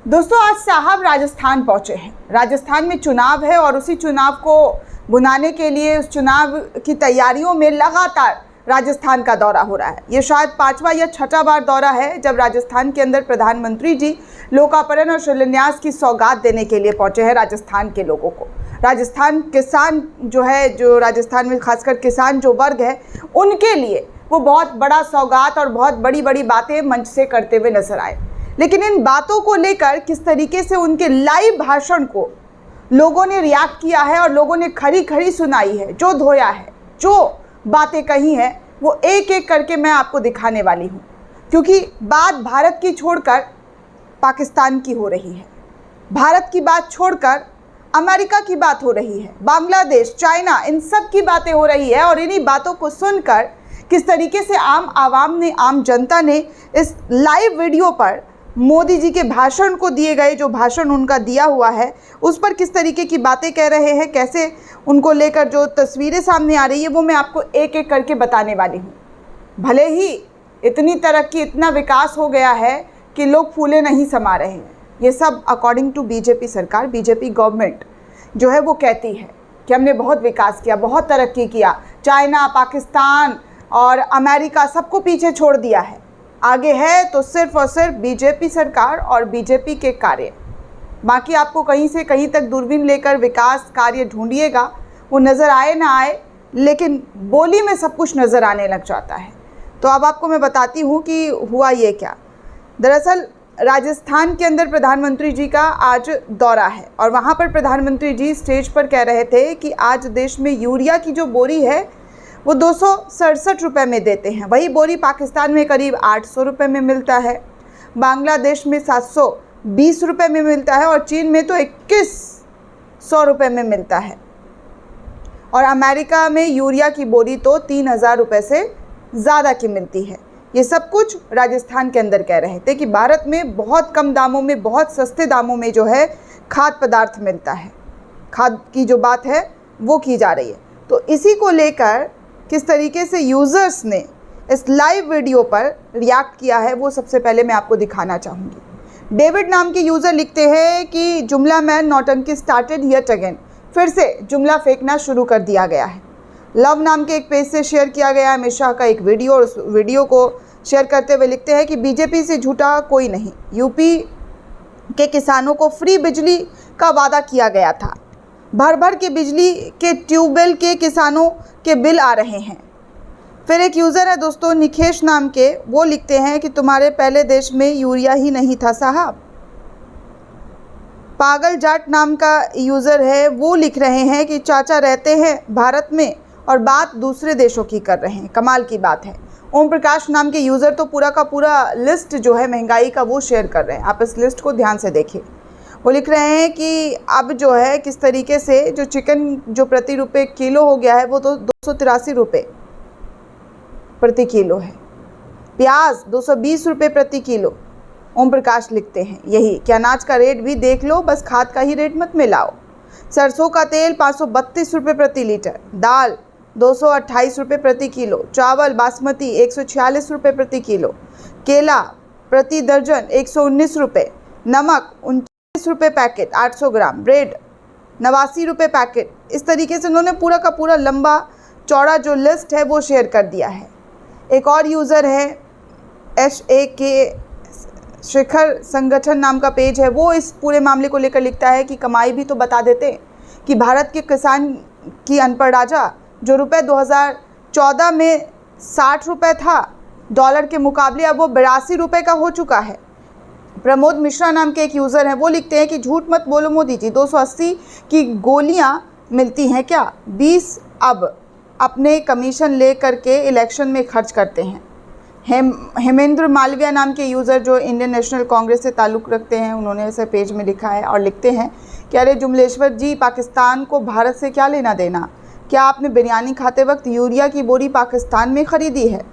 दोस्तों, आज साहब राजस्थान पहुंचे हैं। राजस्थान में चुनाव है और उसी चुनाव को बुनाने के लिए उस चुनाव की तैयारियों में लगातार राजस्थान का दौरा हो रहा है। ये शायद 5वां या 6वां बार दौरा है जब राजस्थान के अंदर प्रधानमंत्री जी लोकार्पण और शिलान्यास की सौगात देने के लिए पहुंचे हैं राजस्थान के लोगों को। राजस्थान किसान जो राजस्थान में खासकर किसान जो वर्ग है, उनके लिए वो बहुत बड़ा सौगात और बहुत बड़ी बड़ी बातें मंच से करते हुए नजर आए। लेकिन इन बातों को लेकर किस तरीके से उनके लाइव भाषण को लोगों ने रिएक्ट किया है और लोगों ने खरी खरी सुनाई है, जो धोया है, जो बातें कही हैं, वो एक एक करके मैं आपको दिखाने वाली हूँ। क्योंकि बात भारत की छोड़कर पाकिस्तान की हो रही है, भारत की बात छोड़कर अमेरिका की बात हो रही है, बांग्लादेश, चाइना, इन सब की बातें हो रही है। और इन्हीं बातों को सुनकर किस तरीके से आम आवाम ने, आम जनता ने इस लाइव वीडियो पर मोदी जी के भाषण को दिए गए, जो भाषण उनका दिया हुआ है, उस पर किस तरीके की बातें कह रहे हैं, कैसे उनको लेकर जो तस्वीरें सामने आ रही है, वो मैं आपको एक एक करके बताने वाली हूँ। भले ही इतनी तरक्की, इतना विकास हो गया है कि लोग फूले नहीं समा रहे हैं। ये सब अकॉर्डिंग टू बीजेपी सरकार, बीजेपी गवर्नमेंट जो है वो कहती है कि हमने बहुत विकास किया, बहुत तरक्की किया, चाइना, पाकिस्तान और अमेरिका सबको पीछे छोड़ दिया है। आगे है तो सिर्फ और सिर्फ बीजेपी सरकार और बीजेपी के कार्य। बाकी आपको कहीं से कहीं तक दूरबीन लेकर विकास कार्य ढूंढिएगा, वो नज़र आए ना आए, लेकिन बोली में सब कुछ नज़र आने लग जाता है। तो अब आपको मैं बताती हूँ कि हुआ ये क्या। दरअसल राजस्थान के अंदर प्रधानमंत्री जी का आज दौरा है और वहाँ पर प्रधानमंत्री जी स्टेज पर कह रहे थे कि आज देश में यूरिया की जो बोरी है वो 267 रुपये में देते हैं। वही बोरी पाकिस्तान में करीब 800 रुपये में मिलता है, बांग्लादेश में 720 रुपये में मिलता है और चीन में तो 2100 रुपये में मिलता है। और अमेरिका में यूरिया की बोरी तो 3000 रुपये से ज़्यादा की मिलती है। ये सब कुछ राजस्थान के अंदर कह रहे थे कि भारत में बहुत कम दामों में, बहुत सस्ते दामों में जो है खाद्य पदार्थ मिलता है। खाद की जो बात है वो की जा रही है। तो इसी को लेकर किस तरीके से यूज़र्स ने इस लाइव वीडियो पर रिएक्ट किया है, वो सबसे पहले मैं आपको दिखाना चाहूँगी। डेविड नाम के यूज़र लिखते हैं कि जुमला मैन नौटंकी स्टार्टेड हियर अगेन, फिर से जुमला फेंकना शुरू कर दिया गया है। लव नाम के एक पेज से शेयर किया गया अमित शाह का एक वीडियो, और उस वीडियो को शेयर करते हुए लिखते हैं कि बीजेपी से झूठा कोई नहीं, यूपी के किसानों को फ्री बिजली का वादा किया गया था, भर भर के बिजली के ट्यूबवेल के किसानों के बिल आ रहे हैं। फिर एक यूज़र है दोस्तों निखेश नाम के, वो लिखते हैं कि तुम्हारे पहले देश में यूरिया ही नहीं था साहब। पागल जाट नाम का यूज़र है, वो लिख रहे हैं कि चाचा रहते हैं भारत में और बात दूसरे देशों की कर रहे हैं, कमाल की बात है। ओम प्रकाश नाम के यूज़र तो पूरा का पूरा लिस्ट जो है महंगाई का वो शेयर कर रहे हैं। आप इस लिस्ट को ध्यान से देखिए। वो लिख रहे हैं कि अब जो है किस तरीके से जो चिकन जो प्रति रुपये किलो हो गया है वो तो 283 रुपये प्रति किलो है, प्याज 220 रुपये प्रति किलो। ओम प्रकाश लिखते हैं यही कि अनाज का रेट भी देख लो, बस खाद का ही रेट मत मिलाओ। सरसों का तेल 532 रुपये प्रति लीटर, दाल 228 रुपये प्रति किलो, चावल बासमती 146 रुपये प्रति किलो, केला प्रति दर्जन 119 रुपये, नमक 29 रुपये पैकेट 800 ग्राम, ब्रेड 89 रुपये पैकेट। इस तरीके से उन्होंने पूरा का पूरा लंबा चौड़ा जो लिस्ट है वो शेयर कर दिया है। एक और यूज़र है HAK शिखर संगठन नाम का पेज है, वो इस पूरे मामले को लेकर लिखता है कि कमाई भी तो बता देते कि भारत के किसान की अनपढ़ राजा जो रुपये 2014 में 60 रुपये था डॉलर के मुकाबले, अब वो 82 रुपये का हो चुका है। प्रमोद मिश्रा नाम के एक यूज़र हैं, वो लिखते हैं कि झूठ मत बोलो मोदी जी, 280 की गोलियां मिलती हैं क्या, 20 अब अपने कमीशन ले करके इलेक्शन में खर्च करते हैं। हेमेंद्र मालविया नाम के यूज़र जो इंडियन नेशनल कांग्रेस से ताल्लुक़ रखते हैं, उन्होंने ऐसे पेज में लिखा है और लिखते हैं कि अरे जुमलेश्वर जी, पाकिस्तान को भारत से क्या लेना देना, क्या आपने बिरयानी खाते वक्त यूरिया की बोरी पाकिस्तान में ख़रीदी है।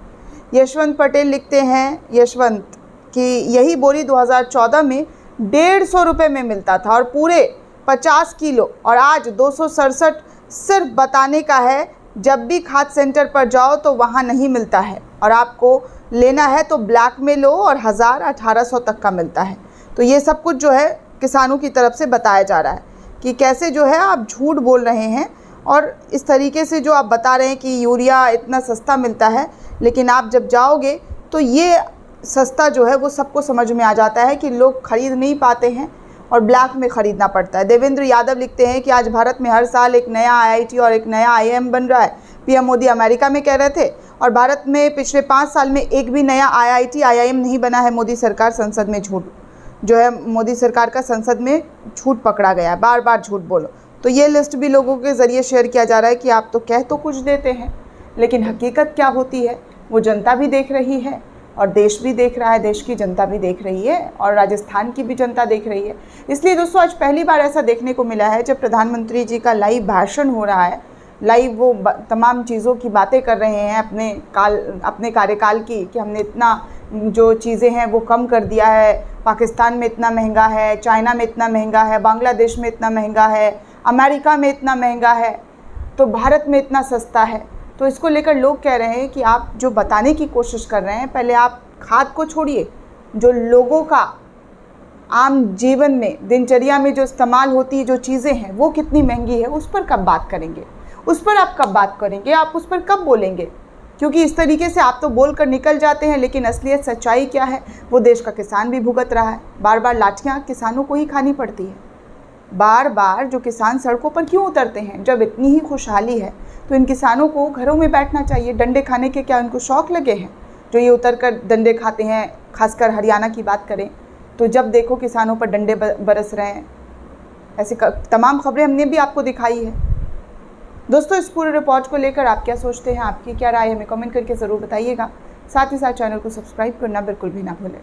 यशवंत पटेल लिखते हैं, यशवंत, कि यही बोरी 2014 में 150 रुपये में मिलता था और पूरे 50 किलो, और आज 267। सिर्फ बताने का है, जब भी खाद सेंटर पर जाओ तो वहाँ नहीं मिलता है और आपको लेना है तो ब्लैक में लो और 1000-1800 तक का मिलता है। तो ये सब कुछ जो है किसानों की तरफ से बताया जा रहा है कि कैसे जो है आप झूठ बोल रहे हैं, और इस तरीके से जो आप बता रहे हैं कि यूरिया इतना सस्ता मिलता है, लेकिन आप जब जाओगे तो ये सस्ता जो है वो सबको समझ में आ जाता है कि लोग खरीद नहीं पाते हैं और ब्लैक में ख़रीदना पड़ता है। देवेंद्र यादव लिखते हैं कि आज भारत में हर साल एक नया आईआईटी और एक नया आईआईएम बन रहा है। पीएम मोदी अमेरिका में कह रहे थे, और भारत में पिछले 5 साल में एक भी नया आईआईटी आईआईएम नहीं बना है। मोदी सरकार संसद में झूठ जो है, मोदी सरकार का संसद में झूठ पकड़ा गया है, बार बार झूठ बोलो। तो ये लिस्ट भी लोगों के ज़रिए शेयर किया जा रहा है कि आप तो कह तो कुछ देते हैं, लेकिन हकीकत क्या होती है वो जनता भी देख रही है, और देश भी देख रहा है, देश की जनता भी देख रही है, और राजस्थान की भी जनता देख रही है। इसलिए दोस्तों आज पहली बार ऐसा देखने को मिला है जब प्रधानमंत्री जी का लाइव भाषण हो रहा है, लाइव वो तमाम चीज़ों की बातें कर रहे हैं अपने कार्यकाल की, कि हमने इतना जो चीज़ें हैं वो कम कर दिया है, पाकिस्तान में इतना महंगा है, चाइना में इतना महंगा है, बांग्लादेश में इतना महंगा है, अमेरिका में इतना महंगा है, तो भारत में इतना सस्ता है। तो इसको लेकर लोग कह रहे हैं कि आप जो बताने की कोशिश कर रहे हैं, पहले आप खाद को छोड़िए, जो लोगों का आम जीवन में दिनचर्या में जो इस्तेमाल होती है जो चीज़ें हैं वो कितनी महंगी है, उस पर कब बात करेंगे, उस पर आप कब बात करेंगे, आप उस पर कब बोलेंगे? क्योंकि इस तरीके से आप तो बोल कर निकल जाते हैं, लेकिन असलियत सच्चाई क्या है वो देश का किसान भी भुगत रहा है। बार बार लाठियाँ किसानों को ही खानी पड़ती है। बार बार जो किसान सड़कों पर क्यों उतरते हैं? जब इतनी ही खुशहाली है तो इन किसानों को घरों में बैठना चाहिए। डंडे खाने के क्या उनको शौक़ लगे हैं जो ये उतर कर डंडे खाते हैं? खासकर हरियाणा की बात करें तो जब देखो किसानों पर डंडे बरस रहे हैं। ऐसे तमाम खबरें हमने भी आपको दिखाई है। दोस्तों इस पूरे रिपोर्ट को लेकर आप क्या सोचते हैं, आपकी क्या राय है, हमें कमेंट करके ज़रूर बताइएगा। साथ ही साथ चैनल को सब्सक्राइब करना बिल्कुल भी ना भूलें।